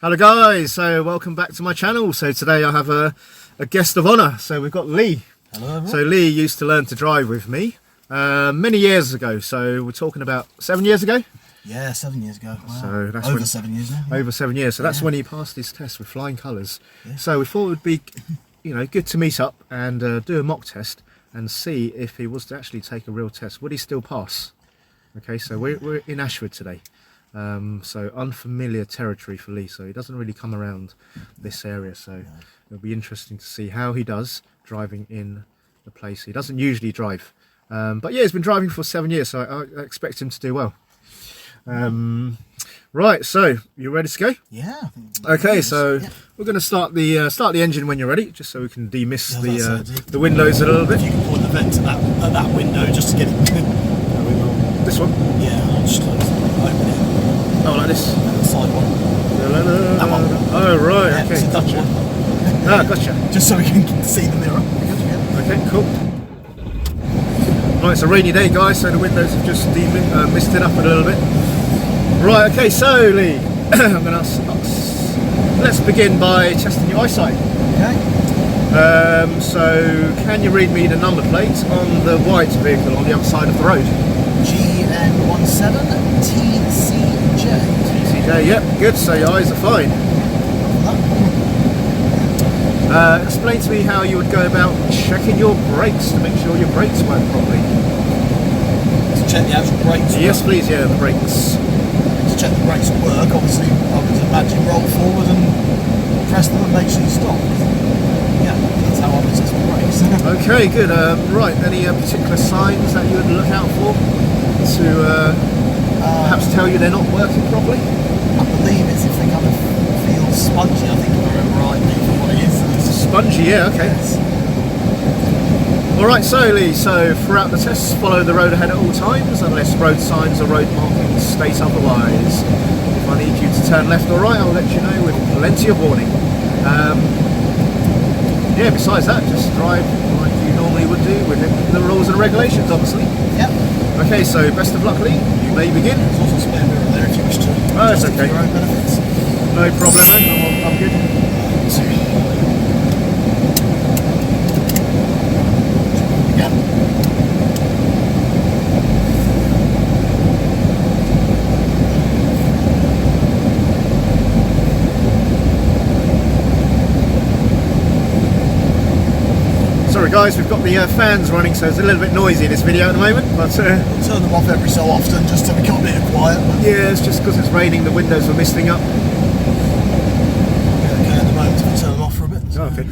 Hello guys, so welcome back to my channel. So today I have a guest of honour. So we've got Lee. Hello everyone. So Lee used to learn to drive with me many years ago. So we're talking about 7 years ago? Yeah, 7 years ago. Wow. So that's over 7 years now. Yeah. Over 7 years. So that's when he passed his test with flying colours. Yeah. So we thought it would be, good to meet up and do a mock test and see if he was to actually take a real test. Would he still pass? Okay, so we're in Ashford today. So unfamiliar territory for Lee, so he doesn't really come around this area, so it'll be interesting to see how he does driving in the place. He doesn't usually drive, but yeah, he's been driving for 7 years, so I expect him to do well. Right, so you ready to go? Yeah. Okay, so we're going to start the engine when you're ready, just so we can demist the windows a little bit. If you can point the vent to that window just to get it. This one? Yeah, I'll just close it. Open it. Oh, like this? The side one. That one. Oh, right, Yeah, okay. it's a Dutch one. Ah, gotcha. Just so we can see the mirror. Okay, cool. Right, it's a rainy day, guys, so the windows have just misted up a little bit. Right, okay, so Lee, I'm going to let's begin by testing your eyesight. Okay. So can you read me the number plate on the white vehicle on the other side of the road? GN17 TCJ. TCJ, yep, good. So your eyes are fine. Explain to me how you would go about checking your brakes to make sure your brakes work properly. To check the actual brakes. Yes, please. Yeah, the brakes. To check the brakes work, obviously, I would imagine roll forward and press them and make sure you stop. Yeah, that's how I would test my brakes. Okay, good. Right, any particular signs that you would look out for to perhaps tell you they're not working properly? I believe it's if they kind of feel spongy, I think if I remember rightly for what it is. Spongy, yeah, okay. Yes. Alright, so Lee, throughout the tests, follow the road ahead at all times, unless road signs or road markings state otherwise. If I need you to turn left or right, I'll let you know with plenty of warning. Yeah, besides that, just drive like you normally would do with the rules and regulations, obviously. Yep. Okay, so best of luck, Lee. You may begin. There's also a spare mirror there if you wish to. Oh, that's okay. For your own benefits. No problem, man. I'm good. Sorry guys, we've got the fans running, so it's a little bit noisy in this video at the moment, but we'll turn them off every so often just to become a bit of quiet. But yeah, it's just because it's raining, the windows are misting up. Okay, at the moment we'll turn them off for a bit. So Okay.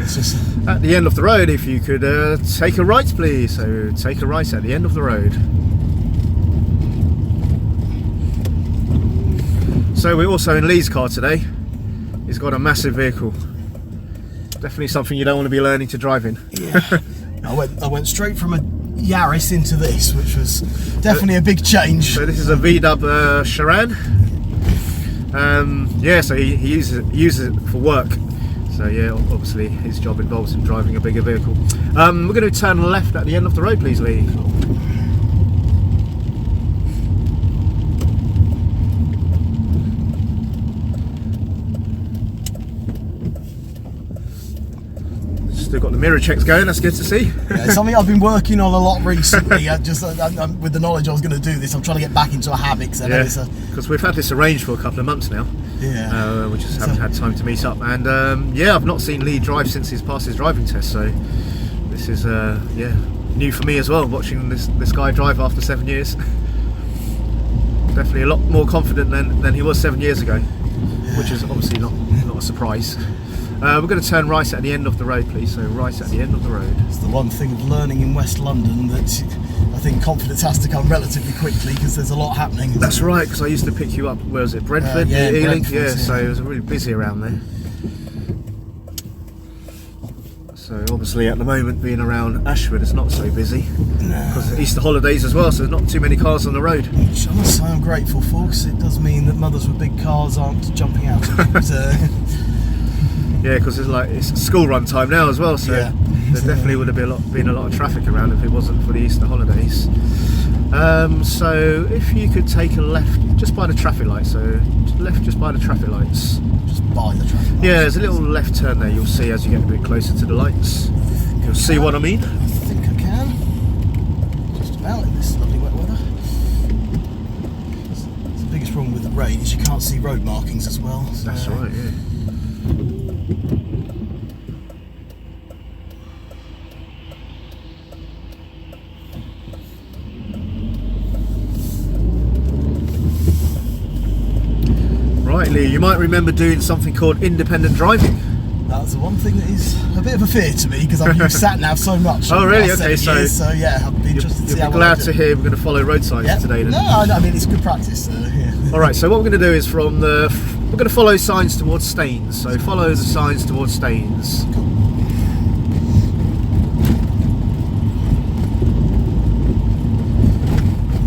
it's just At the end of the road, if you could take a right, please. So take a right at the end of the road. So we're also in Lee's car today. He's got a massive vehicle. Definitely something you don't want to be learning to drive in. Yeah. I went straight from a Yaris into this, which was definitely a big change. So this is a VW Charan. Yeah, so he uses it for work. So yeah, obviously his job involves him driving a bigger vehicle. We're going to turn left at the end of the road, please, Lee. Still got the mirror checks going, that's good to see. Yeah, it's something I've been working on a lot recently. With the knowledge I was going to do this, I'm trying to get back into a habit. Because we've had this arranged for a couple of months now. Yeah. We just haven't had time to meet up. And yeah, I've not seen Lee drive since he's passed his driving test. So this is new for me as well, watching this guy drive after 7 years. Definitely a lot more confident than he was 7 years ago, which is obviously not a surprise. We're going to turn right at the end of the road, please. So right at the end of the road. It's the one thing of learning in West London that I think confidence has to come relatively quickly because there's a lot happening. That's right, because I used to pick you up, where was it, Brentford? Yeah, Ealing? Brentford, Yeah, so it was really busy around there. So obviously at the moment, being around Ashford, it's not so busy. Because of Easter holidays as well, so there's not too many cars on the road. Which I must say I'm grateful for, because it does mean that mothers with big cars aren't jumping out. Yeah, because it's school run time now as well, so yeah. there definitely would have been a lot of traffic around if it wasn't for the Easter holidays. So if you could take a left just by the traffic light, so left just by the traffic lights. Just by the traffic lights. Yeah, there's a little left turn there. You'll see as you get a bit closer to the lights. You'll see what I mean. I think I can. Just about in this lovely wet weather. The biggest problem with the rain is you can't see road markings as well. So. That's right, yeah. Right, Lee, you might remember doing something called independent driving. That's the one thing that is a bit of a fear to me because I've used sat-nav so much. Oh, really? Okay, so yeah, I'll be interested to see how You'll be glad to hear we're going to follow road signs today then. No, I mean, it's good practice. Yeah. Alright, so what we're going to do is we're going to follow signs towards Staines. So follow the signs towards Staines. Cool.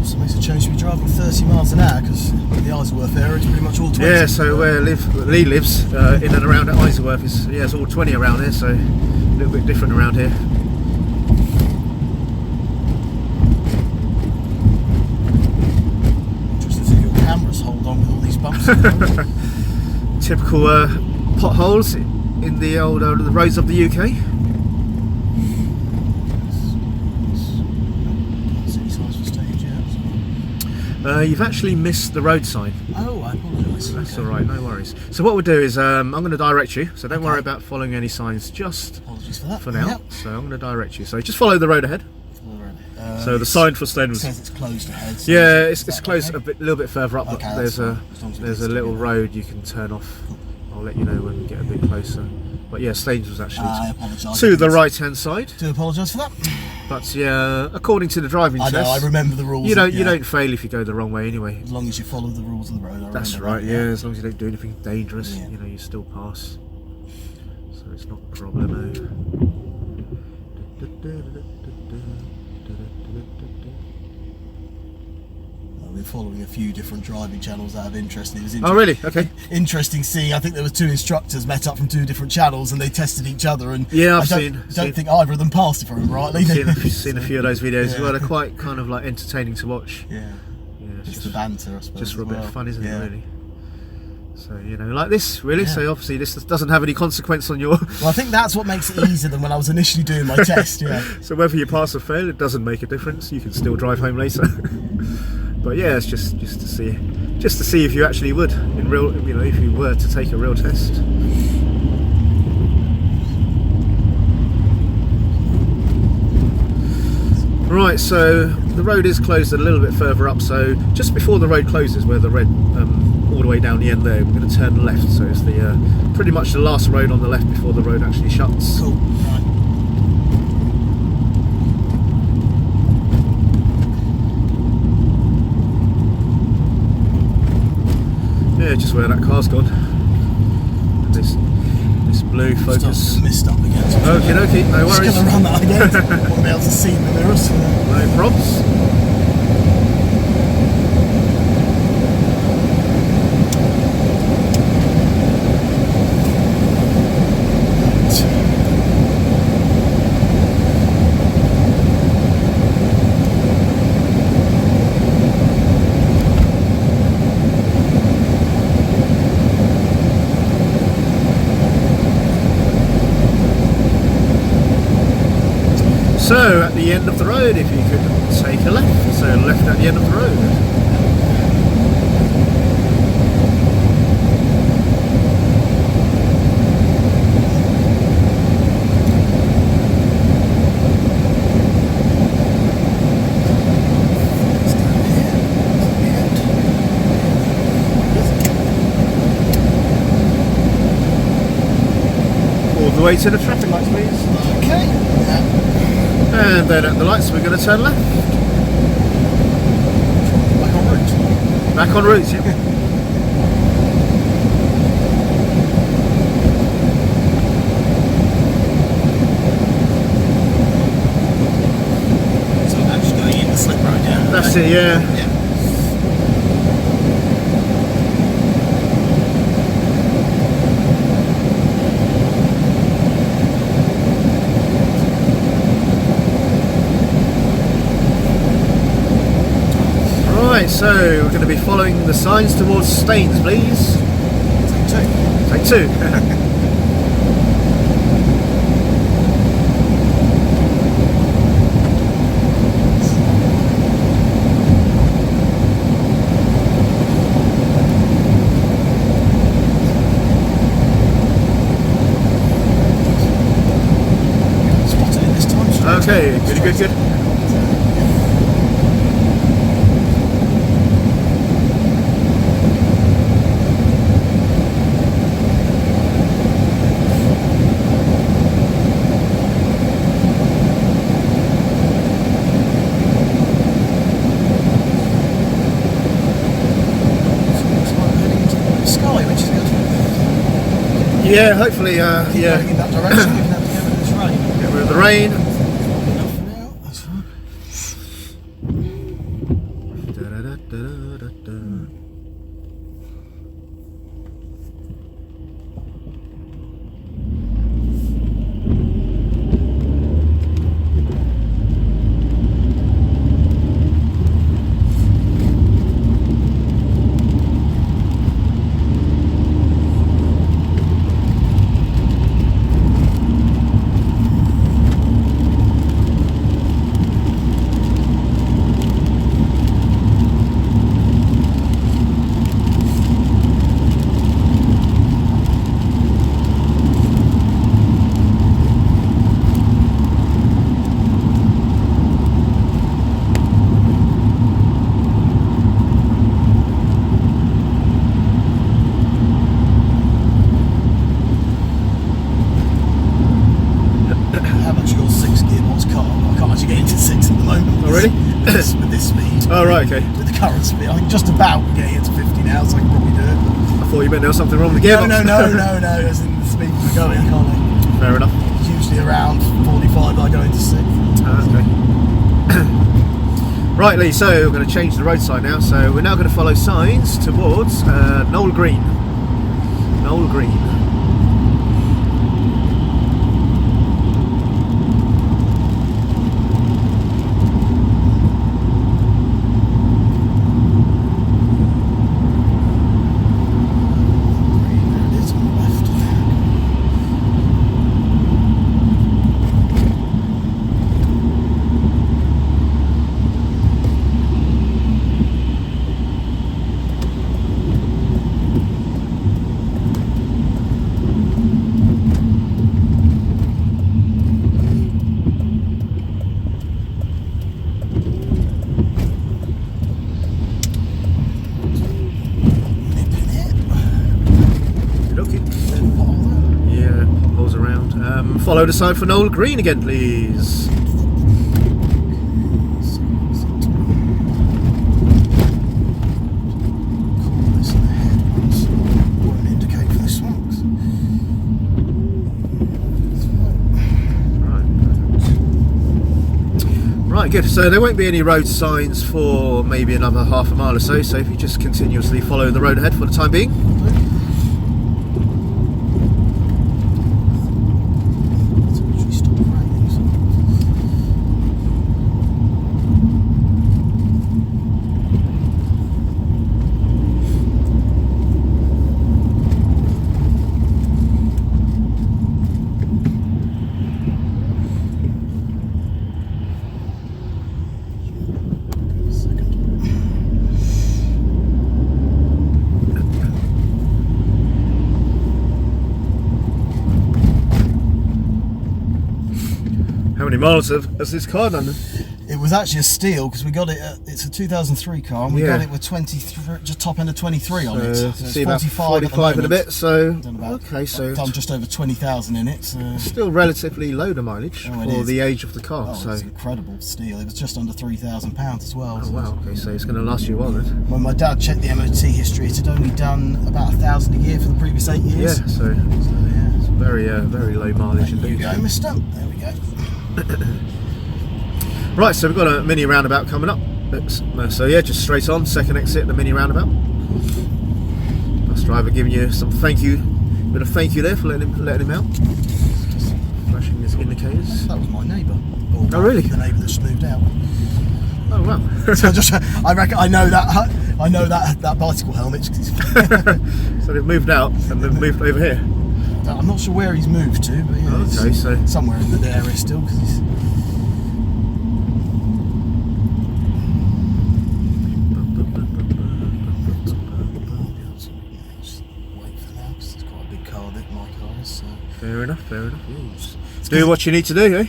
So it makes a change to be driving 30 miles an hour because the Isleworth area is pretty much all 20. Yeah, so where Lee lives, in and around Isleworth, it's all 20 around here, so a little bit different around here. Interesting to see your cameras hold on with all these bumps. Typical potholes in the old the roads of the UK. City signs for stage, yeah. You've actually missed the road sign. Oh, I apologise. That's Okay. alright, no worries. So what we'll do is I'm going to direct you, so don't Okay. worry about following any signs just Apologies for that. for now. Yep. So I'm going to direct you. So just follow the road ahead. So the it sign for Staines. says it's closed ahead. So Yeah, is it's that close okay? a little bit further up, but Okay, there's that's a fine, as long as it there's a gets little to me. road you can turn off. I'll let you know when we get a bit closer. But yeah, Staines was actually I apologise. to the right hand side. Do apologise for that. But yeah, according to the driving I test, know, I remember the rules. you don't yeah. fail if you go the wrong way anyway. As long as you follow the rules of the road. That's remember right. that, Yeah, as long as you don't do anything dangerous, Yeah. you know, you still pass. So it's not a problem. I've been following a few different driving channels out of interest. And it was Oh really? Okay. interesting seeing. I think there was two instructors met up from two different channels and they tested each other. And Yeah, I I've don't seen- think either of them passed, if I remember rightly. Seen a few of those videos as Yeah. well. They're quite kind of like entertaining to watch. Yeah, Yeah, it's just the banter, I suppose. just for a as bit well. of fun, isn't Yeah. it? Really. So you know, like this, really. Yeah. So obviously, this doesn't have any consequence on your. Well, I think that's what makes it easier than when I was initially doing my test. Yeah. So whether you pass or fail, it doesn't make a difference. You can still drive home later. But yeah, it's just to see if you actually would in real, you know, if you were to take a real test. Right, so the road is closed a little bit further up. So just before the road closes, where the red, all the way down the end there, we're going to turn left. So it's the pretty much the last road on the left before the road actually shuts. Cool. Right. Yeah, just where that car's gone. And this blue Focus. Missed up again. Okie dokie, no Just worries. going to run that again. Won't be able to see the mirrors. No probs. So at the end of the road, if you could take a left. So left at the end of the road. All the way to the traffic lights, please. Okay. And then at the lights, we're going to turn left. Back on route. Back on route, yeah. So I'm just going in the slip road, yeah? That's it, yeah. Yeah. Right, so we're going to be following the signs towards Staines, please. Take 2. Take 2. Spotted it this time. Okay, good. Yeah, hopefully, yeah. Going in that direction, we can have to get rid of this rain. Get rid of the rain. Enough for now, that's fine. With this speed. Oh, right, okay. With the current speed. I think just about getting it to 50 now, so I can probably do it. I thought you meant there was something wrong with the gearbox. No. As in the speed we're going, I can't. Fair enough. It's usually around 45 I go into 6. Okay. Right, Lee, so we're going to change the road sign now. So we're now going to follow signs towards Knoll Green. Knoll Green. Follow the sign for Knoll Green again, please. Right, good. So there won't be any road signs for maybe another half a mile or so. So if you just continuously follow the road ahead for the time being. How many miles has this car done? It was actually a steal because we got it. It's a 2003 car, and we got it with 23, just top end of 23 on it. So see about 45 in a bit. So okay, so done just over 20,000 in it. So. Still relatively low the mileage for the age of the car. So it's an incredible steal. It was just under £3,000 as well. Oh wow! Okay, so it's going to last you a while then. When my dad checked the MOT history, it had only done about 1,000 a year for the previous 8 years. Yeah, so yeah, it's very low mileage indeed. There you go, mister. There we go. Right, so we've got a mini roundabout coming up. So yeah, just straight on, second exit, the mini roundabout. Bus driver giving you some bit of thank you there for letting him out. Just flashing his indicators. That was my neighbour. Oh really? The neighbour that's moved out. Oh wow. So I reckon I know that bicycle helmet. So they've moved out and they've moved over here. I'm not sure where he's moved to, but yeah, Okay, so somewhere in the area still. Cause he's... Just wait for now, because it's quite a big car that my car is. So. Fair enough. Yes. Do what you need to do, eh?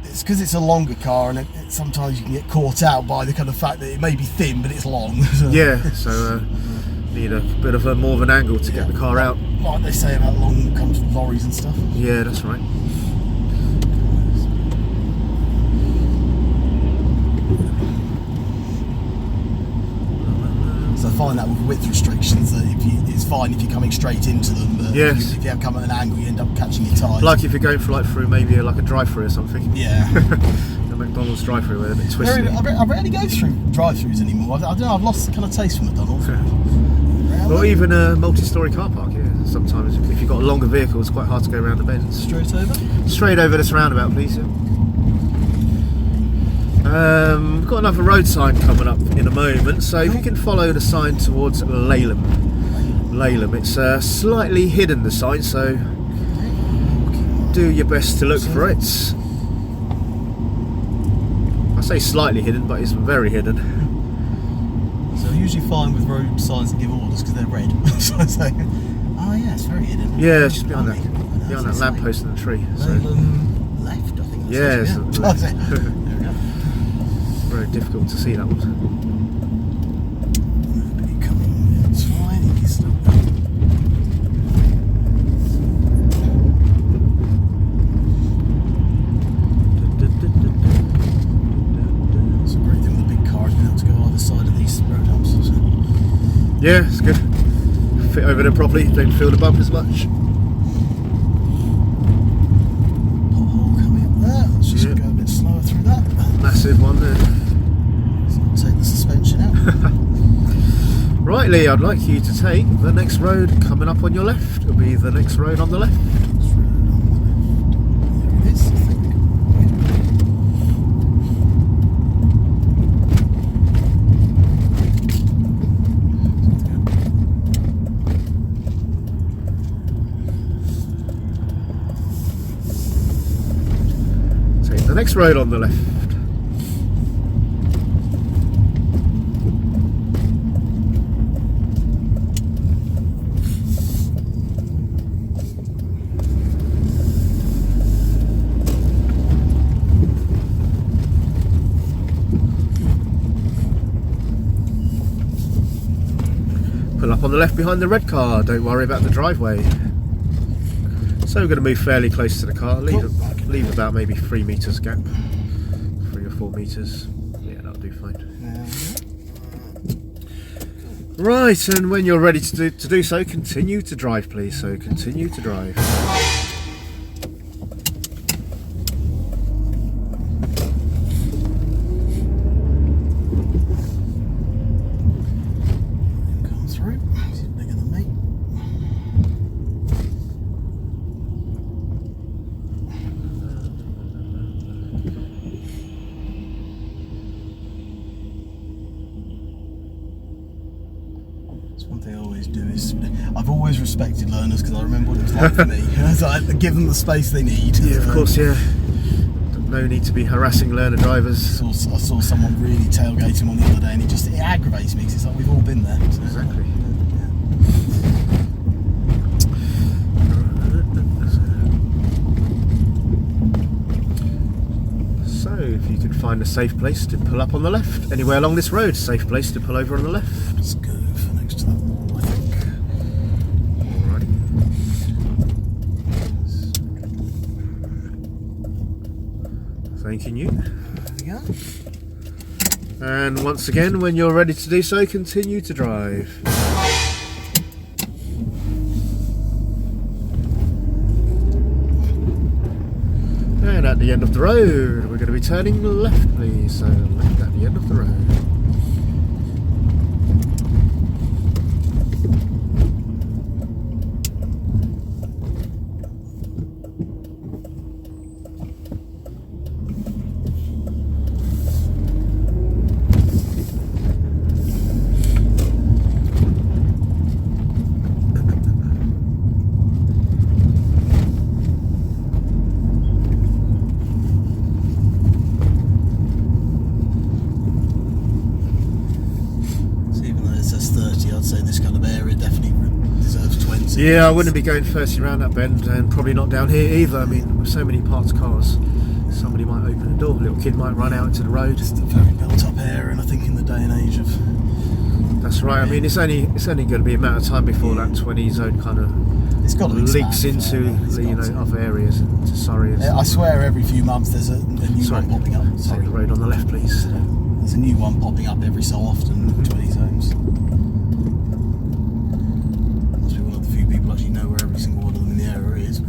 It's because it's a longer car, and sometimes you can get caught out by the kind of fact that it may be thin, but it's long. So. Yeah. So need a bit of more of an angle to get the car out. Like they say about long comes with lorries and stuff. Yeah, that's right. So I find that with width restrictions that it's fine if you're coming straight into them, but yes. if you come at an angle, you end up catching your tyres. Like if you're going for through maybe a drive-through or something. Yeah. The McDonald's drive-through where they're a bit twisty. I rarely go through drive-throughs anymore. I don't know, I've lost the kind of taste for McDonald's. Or even a multi-storey car park, yeah. Sometimes if you've got a longer vehicle, it's quite hard to go around the bends. Straight over? Straight over this roundabout, please, yeah. We've got another road sign coming up in a moment, so if you can follow the sign towards Laleham. It's slightly hidden, the sign, so do your best to look for it. I say slightly hidden, but it's very hidden. So I usually find with road signs that give orders because they're red. So I say, oh yeah, it's very hidden. Yeah, it's just behind that lamppost in the tree. So. Left, I think. Yes. Yeah. There we go. Very difficult to see that one. It's fine. He's still... It's a great thing with a big car, being able to go either side of these road humps. So. Yeah, it's good. Fit over them properly, don't feel the bump as much. Pothole coming up there. Let's just go a bit slower through that. Massive one there. So take the suspension out. Right, Lee, I'd like you to take the next road coming up on your left. It'll be the next road on the left. There it is, I think. Take the next road on the left. Pull up on the left behind the red car, don't worry about the driveway. So we're going to move fairly close to the car, leave about maybe 3 metres gap, 3 or 4 metres, yeah, that'll do fine. Right, and when you're ready to do so, continue to drive please, so continue to drive. One thing I always do is I've always respected learners because I remember what it was like for me. So I give them the space they need. Yeah, of course, yeah. No need to be harassing learner drivers. I saw someone really tailgating on the other day, and it aggravates me because it's like we've all been there. So. Exactly. So, if you could find a safe place to pull up on the left, anywhere along this road, safe place to pull over on the left. Let's go for next to that wall, I think. Alrighty. Thanking you. There we go. And once again, when you're ready to do so, continue to drive. And at the end of the road, we're going to be turning left, please. So left at the end of the road. Yeah, I wouldn't be going firstly round that bend, and probably not down here either. I mean, with so many parked cars, somebody might open a door, a little kid might run out into the road. It's a very built-up area, and I think in the day and age of... That's right. I mean, it's only going to be a matter of time before that 20 zone kind of It's got to leaks expand, into other areas, into Surrey. I swear every few months there's a new one popping up. Take the road on the left, please. There's a new one popping up every so often, 20 zones. Must be one of the few people actually know where every single one of them in the area is.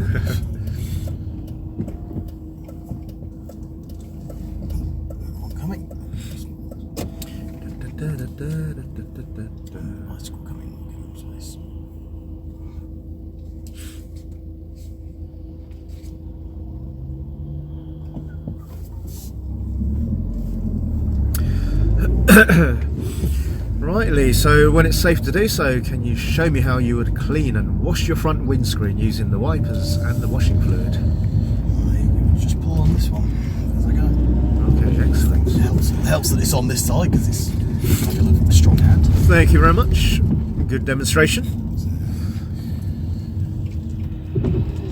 One coming. Bicycle coming. Space. Rightly, so when it's safe to do so, can you show me how you would clean and wash your front windscreen using the wipers and the washing fluid? Just pull on this one as I go. Okay, excellent. It helps that it's on this side because it's like a strong hand. Thank you very much. Good demonstration.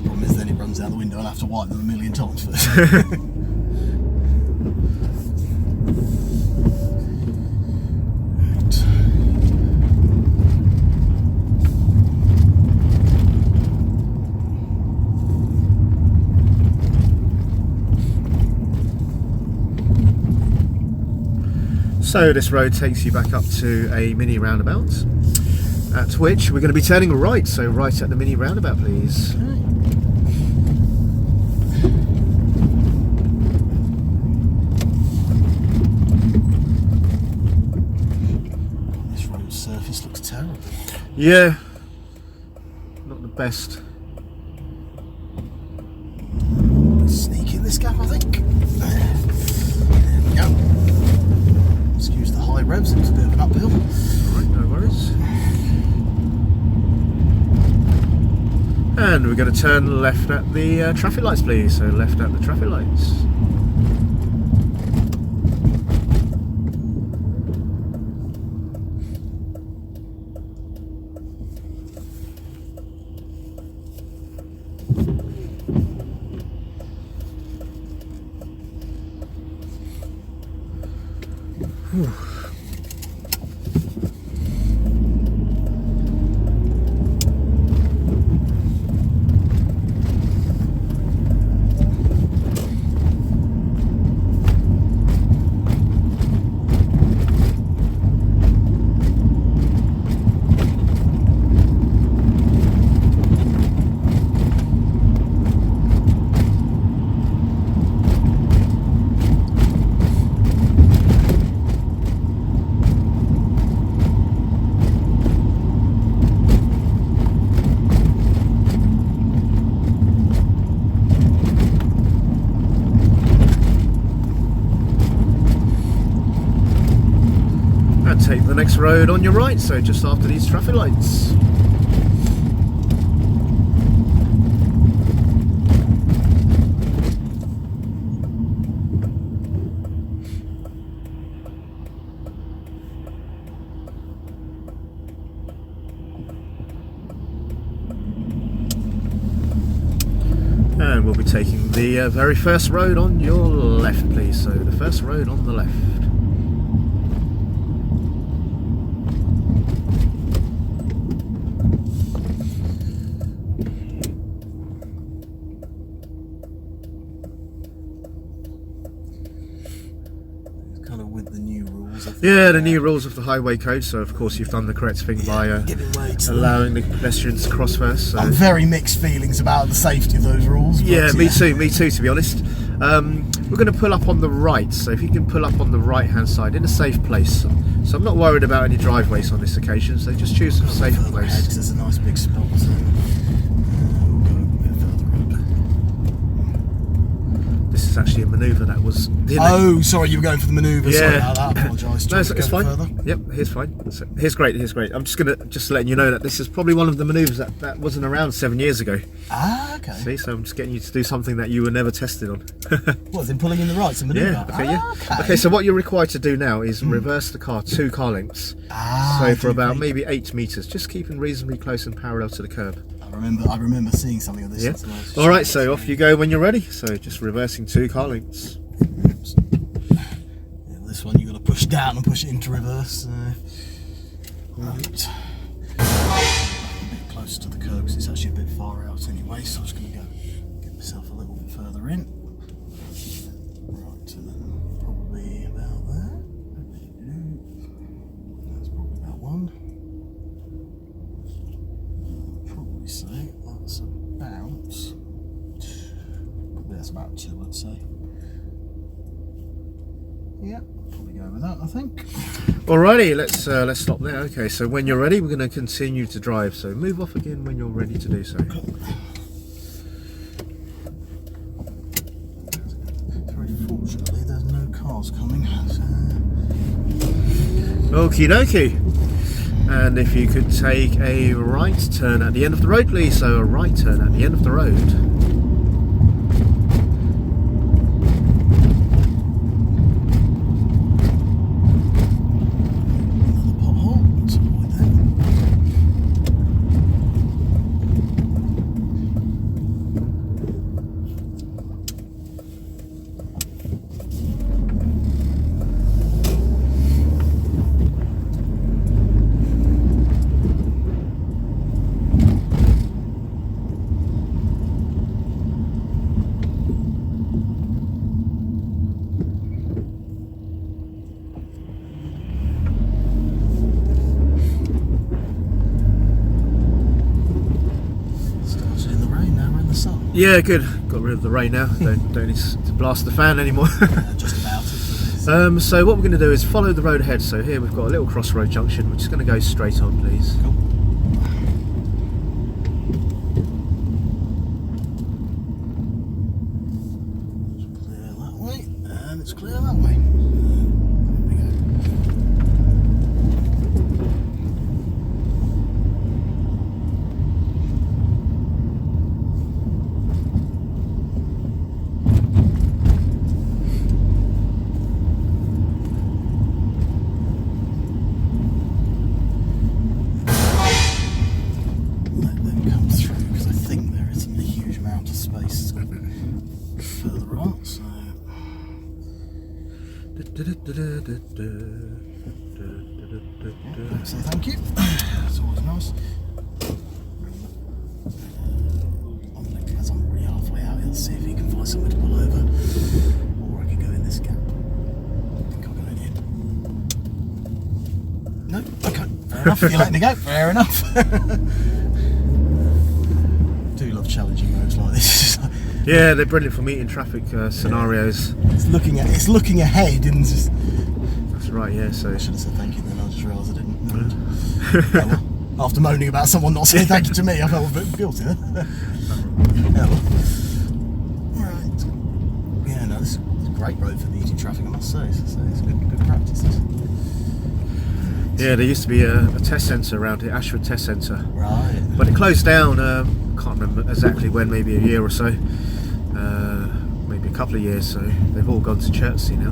Problem is then it runs out the window and I have to wipe them a million times first. So this road takes you back up to a mini roundabout, at which we're going to be turning right, so right at the mini roundabout, please. This road surface looks terrible. Yeah, not the best. Sneak in this gap, I think. There we go. Excuse the high revs, it's a bit of an uphill. Alright, no worries. And we're going to turn left at the traffic lights, please. So left at the traffic lights. Whew. Take the next road on your right, so just after these traffic lights. And we'll be taking the very first road on your left, please. So the first road on the left. Yeah, the new rules of the highway code, so of course you've done the correct thing by allowing the pedestrians to cross first. So. I'm very mixed feelings about the safety of those rules. Yeah, me too, to be honest. We're going to pull up on the right, so if you can pull up on the right hand side in a safe place. So I'm not worried about any driveways on this occasion, so just choose a safe place. There's a nice big spot, so we'll go a bit further up. This is actually actually a manoeuvre that was. Oh, sorry, you were going for the manoeuvre. Sorry Yeah. about that. I apologise. No, it's fine. Further? Yep, here's fine. Here's great. Here's great. I'm just letting you know that this is probably one of the manoeuvres that wasn't around 7 years ago. Ah, okay. See, so I'm just getting you to do something that you were never tested on. What, then pulling in the rights and manoeuvre? Yeah. Okay. Yeah. Okay. So what you're required to do now is reverse the car 2 car lengths. So for about maybe 8 meters, just keeping reasonably close and parallel to the curb. I remember seeing something of this. Yeah. Nice. All right. So off you go when you're ready. So just reversing 2 car lengths. Yeah, this one you got to push down and push it into reverse. Right. A bit closer to the curb because it's actually a bit far out anyway. So I'm just going to go get myself a little bit further in. Right, and then probably about there. That's probably about 1. Probably say that's about 2, I'd say. Yeah, probably go with that, I think. Alrighty, let's stop there. Okay, so when you're ready, we're going to continue to drive. So move off again when you're ready to do so. Very fortunately, there's no cars coming. Okie dokie. And if you could take a right turn at the end of the road, please. So a right turn at the end of the road. Yeah, good. Got rid of the rain now. Don't need to blast the fan anymore. Just about it. So what we're going to do is follow the road ahead. So here we've got a little crossroad junction. We're just going to go straight on, please. Cool. It's clear that way, and it's clear that way. So thank you. It's always nice. As I'm already halfway out, he'll see if he can find somewhere to pull over, or I can go in this gap. I think I'll go in here. No, okay. Fair enough. You're letting me go. Fair enough. Do love challenging roads like this. Yeah, they're brilliant for meeting traffic scenarios. It's looking ahead and just. That's right. Yeah. So I should have said thank you then. I just realised I didn't. Well, after moaning about someone not saying thank you to me, I felt a bit guilty then. Right. Yeah, no, this is a great road for meeting traffic, I must say. So it's good practice. Yeah, there used to be a test centre around here, Ashford Test Centre. Right. But it closed down, can't remember exactly when, maybe a year or so. Maybe a couple of years, so they've all gone to Chertsey now.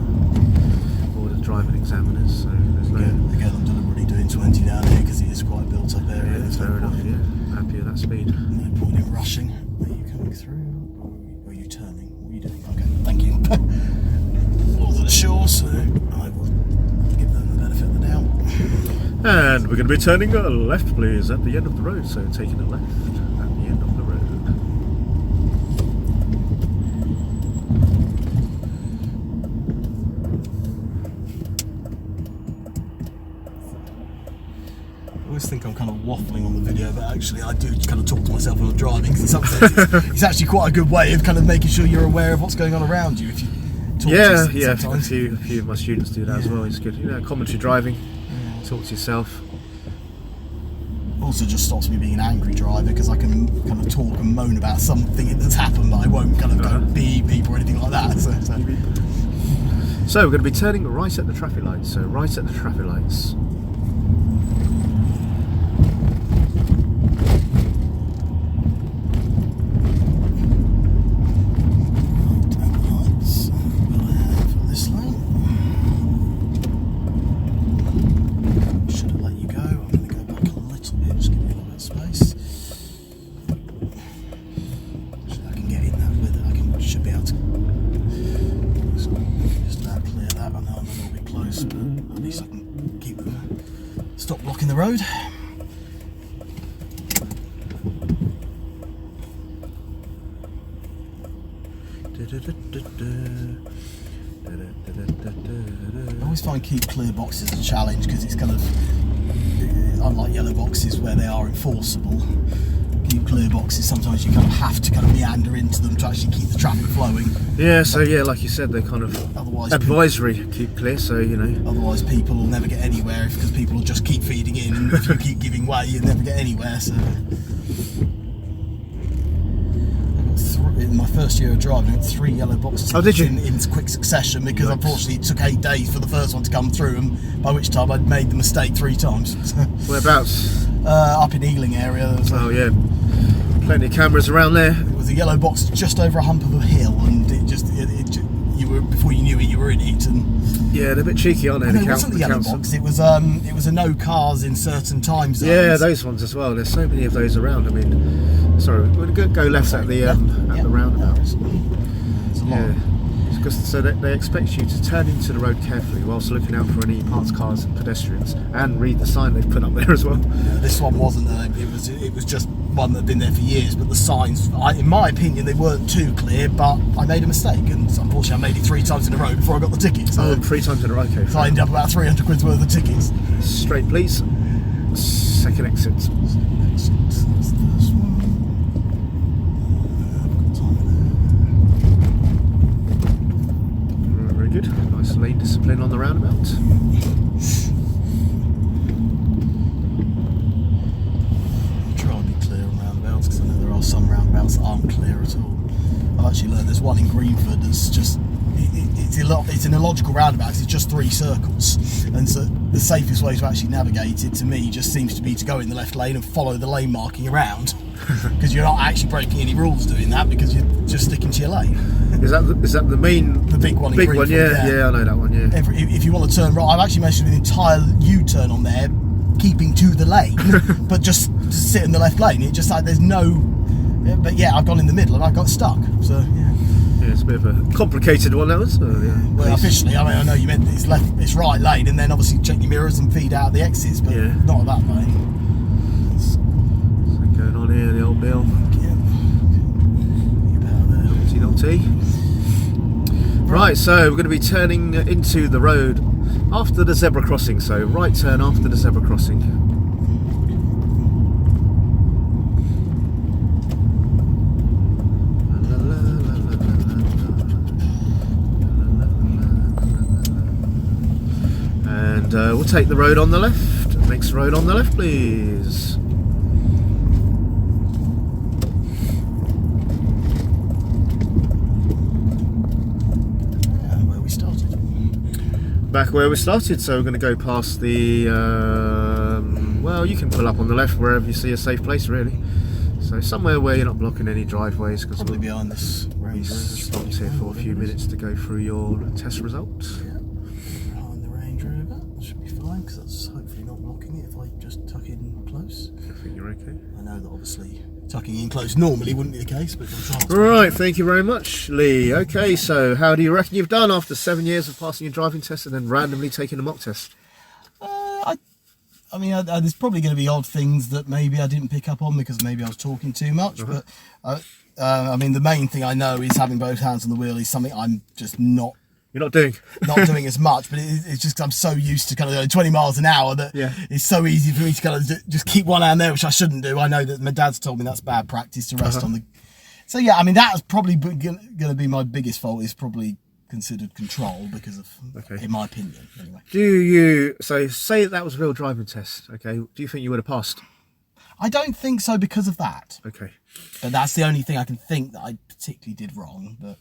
All the driving examiners, so there's no... Again, I'm deliberately doing 20 down here because it is quite a built-up area. Yeah, fair enough, yeah. Happy with that speed. No point in rushing. Are you coming through? Or are you turning? What are you doing? Okay, thank you. Wasn't sure, so I will give them the benefit of the doubt. And we're going to be turning left, please, at the end of the road. So taking a left at the end of the road. I always think I'm kind of waffling on the video, but actually I do kind of talk to myself when I'm driving. Because in some sense, it's actually quite a good way of kind of making sure you're aware of what's going on around you. If you talk to sometimes. A few of my students do that as well. It's good. Commentary driving. Talk to yourself. Also just stops me being an angry driver because I can kind of talk and moan about something that's happened, but I won't kind of go beep or anything like that. So we're going to be turning right at the traffic lights. So right at the traffic lights. Stop blocking the road. I always find keep clear boxes a challenge because it's kind of unlike yellow boxes where they are enforceable. Keep clear boxes, sometimes you kind of have to kind of meander into them to actually keep the traffic flowing. Yeah, so yeah, like you said, they're kind of otherwise advisory, keep clear, so you know. Otherwise people will never get anywhere because people will just keep feeding in, and if you keep giving way you never get anywhere. So in my first year of driving, I had 3 yellow boxes in quick succession because unfortunately it took 8 days for the first one to come through, and by which time I'd made the mistake 3 times. Whereabouts? Up in Ealing area. Oh yeah, plenty of cameras around there. It was a yellow box just over a hump of a hill, and you were, before you knew it, you were in it. And yeah, they're a bit cheeky, aren't they? No, it wasn't the yellow box. It was a no cars in certain time zones. Yeah, those ones as well. There's so many of those around. I mean, sorry, we're going to go left at the the roundabouts. There's a lot. So they expect you to turn into the road carefully whilst looking out for any parked cars and pedestrians, and read the sign they've put up there as well. Yeah, this one wasn't. It was just one that had been there for years. But the signs, in my opinion, they weren't too clear. But I made a mistake, and unfortunately, I made it 3 times in a row before I got the ticket. So 3 times in a row. Okay. So I ended up about 300 quid's worth of tickets. Straight, please. Second exit. That's the first one. Very good. Nice lane discipline on the roundabout. Try and be clear on roundabouts because I know there are some roundabouts that aren't clear at all. I've actually learned there's one in Greenford that's just it's an illogical roundabout. It's just 3 circles, and so the safest way to actually navigate it to me just seems to be to go in the left lane and follow the lane marking around, because you're not actually breaking any rules doing that because you're just sticking to your lane. Is that the big one? Big one, yeah, I know that one. Yeah. If you want to turn right, I've actually managed to do an entire U-turn on there, keeping to the lane, but just to sit in the left lane. It just like there's no. But yeah, I've gone in the middle and I got stuck. So yeah. Yeah, it's a bit of a complicated one, that was. Yeah. Well, officially, I mean, I know you meant it's right lane, and then obviously check your mirrors and feed out the exits, but not that way. So going on here, the old Bill. Yeah. Naughty. Right, so we're going to be turning into the road after the zebra crossing. So right turn after the zebra crossing. And we'll take the road on the left. Next road on the left, please. Where we started. Back where we started, so we're going to go past the... well, you can pull up on the left wherever you see a safe place, really. So somewhere where you're not blocking any driveways. Cause probably behind this we stopped here for a few minutes to go through your test results. Yeah. Behind the Range Rover. That should be fine, because that's hopefully not blocking it if I just tuck in close. I think you're okay. I know that obviously tucking in close normally wouldn't be the case, but right, thank you very much, Lee. Okay, so how do you reckon you've done after 7 years of passing your driving test and then randomly taking a mock test? I mean, there's probably going to be odd things that maybe I didn't pick up on because maybe I was talking too much, but I mean, the main thing I know is having both hands on the wheel is something I'm just not. You're not doing? Not doing as much, but it's just I'm so used to kind of going 20 miles an hour that it's so easy for me to kind of just keep one hand there, which I shouldn't do. I know that my dad's told me that's bad practice to rest on the... So yeah, I mean, that's probably going to be my biggest fault, is probably considered control because of, in my opinion, anyway. Do you, so say that was a real driving test, okay, do you think you would have passed? I don't think so because of that. Okay. But that's the only thing I can think that I particularly did wrong. But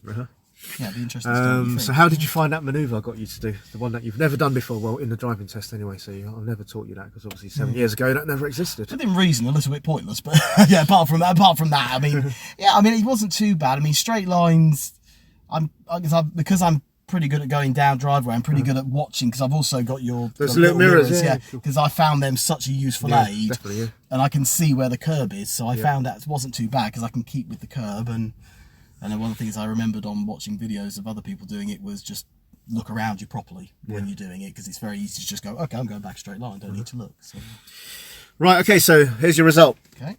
yeah, it'd be interesting to know what you think. So how did you find that manoeuvre I got you to do? The one that you've never done before, well, in the driving test anyway, so I've never taught you that, because obviously 7 years ago that never existed. Within reason, a little bit pointless, but yeah, apart from that, I mean, it wasn't too bad. I mean, straight lines, because I'm pretty good at going down driveway, I'm pretty good at watching, because I've also got those little mirrors, yeah. Because I found them such a useful aid, definitely, yeah. And I can see where the curb is, so I found that it wasn't too bad, because I can keep with the curb, and then one of the things I remembered on watching videos of other people doing it was just look around you properly when you're doing it, because it's very easy to just go, okay, I'm going back straight line, don't need to look. So. Right, okay, so here's your result. Okay.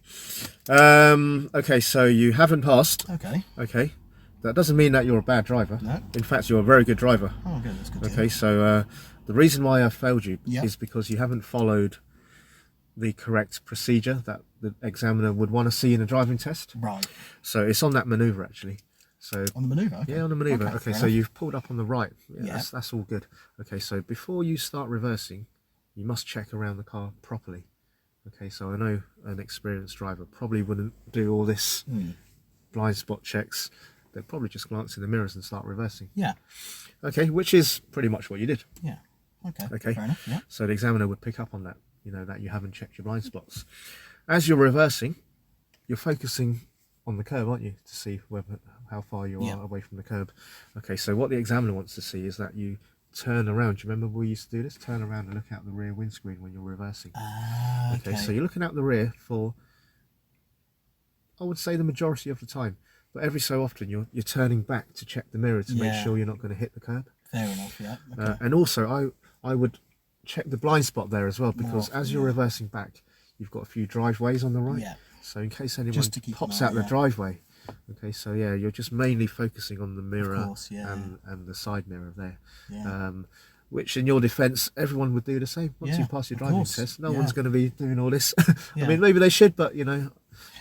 Okay, so you haven't passed. Okay. Okay. That doesn't mean that you're a bad driver. No. In fact, you're a very good driver. Oh, good. That's good. Okay, so the reason why I failed you is because you haven't followed the correct procedure that the examiner would want to see in a driving test. Right. So it's on that manoeuvre, actually. So on the manoeuvre? Okay. Yeah, on the manoeuvre. Okay, so you've pulled up on the right. Yeah. That's all good. Okay, so before you start reversing, you must check around the car properly. Okay, so I know an experienced driver probably wouldn't do all this blind spot checks. They'd probably just glance in the mirrors and start reversing. Yeah. Okay, which is pretty much what you did. Yeah. Okay. Okay. Fair enough. Yeah. So the examiner would pick up on that, that you haven't checked your blind spots. As you're reversing, you're focusing on the curb, aren't you, to see how far you are away from the curb. Okay, so what the examiner wants to see is that you turn around. Do you remember we used to do this? Turn around and look out the rear windscreen when you're reversing. Okay, so you're looking out the rear for, I would say, the majority of the time. But every so often you're turning back to check the mirror to make sure you're not going to hit the curb. Fair enough, yeah. Okay. And also I would check the blind spot there as well, because as you're reversing back, you've got a few driveways on the right. Yeah. So in case anyone pops out the driveway. Okay, so yeah, you're just mainly focusing on the mirror and the side mirror there. Yeah. Which in your defence, everyone would do the same. Once you pass your driving test, no one's going to be doing all this. I mean, maybe they should, but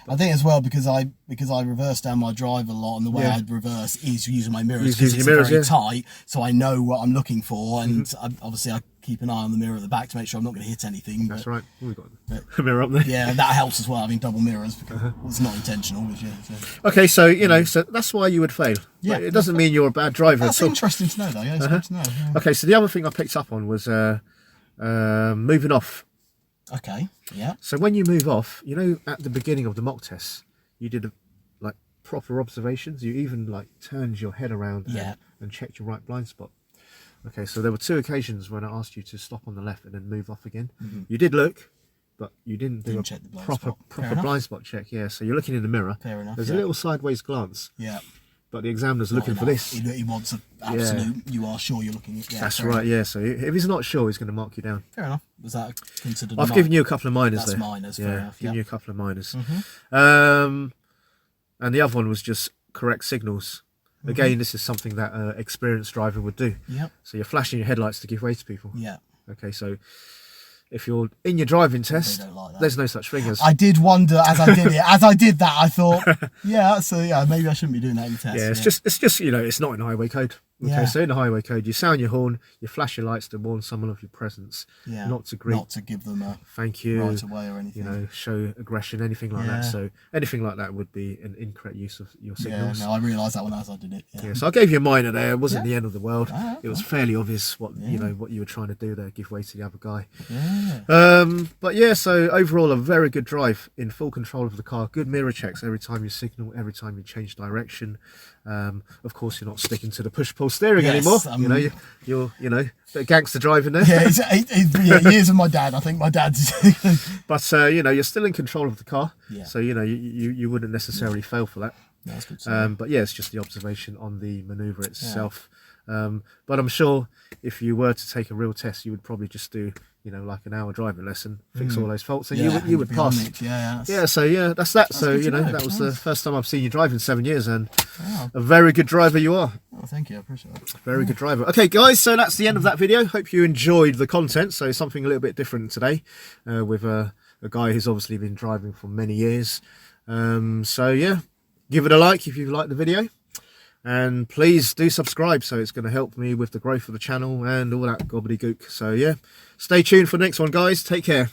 I think as well, because I reverse down my drive a lot, and the way I'd reverse is using my mirrors, because it's very tight, so I know what I'm looking for, and obviously I keep an eye on the mirror at the back to make sure I'm not going to hit anything. That's right. We've got a mirror up there. Yeah, that helps as well. I mean, double mirrors, because it's not intentional. Okay, so so that's why you would fail. Yeah, but it doesn't mean you're a bad driver. That's interesting to know, though. Yeah, it's good to know. Yeah. Okay, so the other thing I picked up on was moving off. Okay, yeah. So when you move off, at the beginning of the mock test, you did proper observations. You even turned your head around and checked your right blind spot. Okay, so there were 2 occasions when I asked you to stop on the left and then move off again. You did look, but you didn't do a proper blind spot check. Yeah, so you're looking in the mirror. Fair enough. There's a little sideways glance. Yeah. But the examiner's looking for this. He wants an absolute, you are sure you're looking at. Yeah, that's right, yeah. So if he's not sure, he's going to mark you down. Fair enough. Was that considered? I've given you a couple of minors there. That's minors, fair enough. Given you a couple of minors. And the other one was just correct signals. Again, this is something that an experienced driver would do. Yep. So you're flashing your headlights to give way to people. Yeah. Okay, so if you're in your driving test, there's no such thing as... I did wonder as I did it. As I did that, I thought, maybe I shouldn't be doing that in the test. Yeah, it's just it's not in highway code. Okay, so in the highway code, you sound your horn, you flash your lights to warn someone of your presence, not to greet, not to give them a thank you right away or anything. Show aggression, anything like that. So anything like that would be an incorrect use of your signals. Yeah, no, I realised that one as I did it. Yeah, so I gave you a minor there. It wasn't the end of the world. It was fairly obvious what what you were trying to do there, give way to the other guy. Yeah. But yeah, so overall a very good drive, in full control of the car. Good mirror checks every time you signal, every time you change direction. Of course, you're not sticking to the push-pull steering anymore. You're bit of gangster driving there. Yeah, years of my dad. I think my dad's. But you're still in control of the car. Yeah. So you wouldn't necessarily fail for that. That's good. But yeah, it's just the observation on the manoeuvre itself. But I'm sure if you were to take a real test, you would probably just do like an hour driving lesson, fix all those faults, and you would pass. So that's that. So that was the first time I've seen you drive in 7 years, and a very good driver you are. Oh, thank you, I appreciate it. Very good driver. Okay, guys, so that's the end of that video. Hope you enjoyed the content. So something a little bit different today, with a guy who's obviously been driving for many years. So yeah, give it a like if you liked the video. And please do subscribe, so it's going to help me with the growth of the channel and all that gobbledygook. So yeah, stay tuned for the next one, guys. Take care.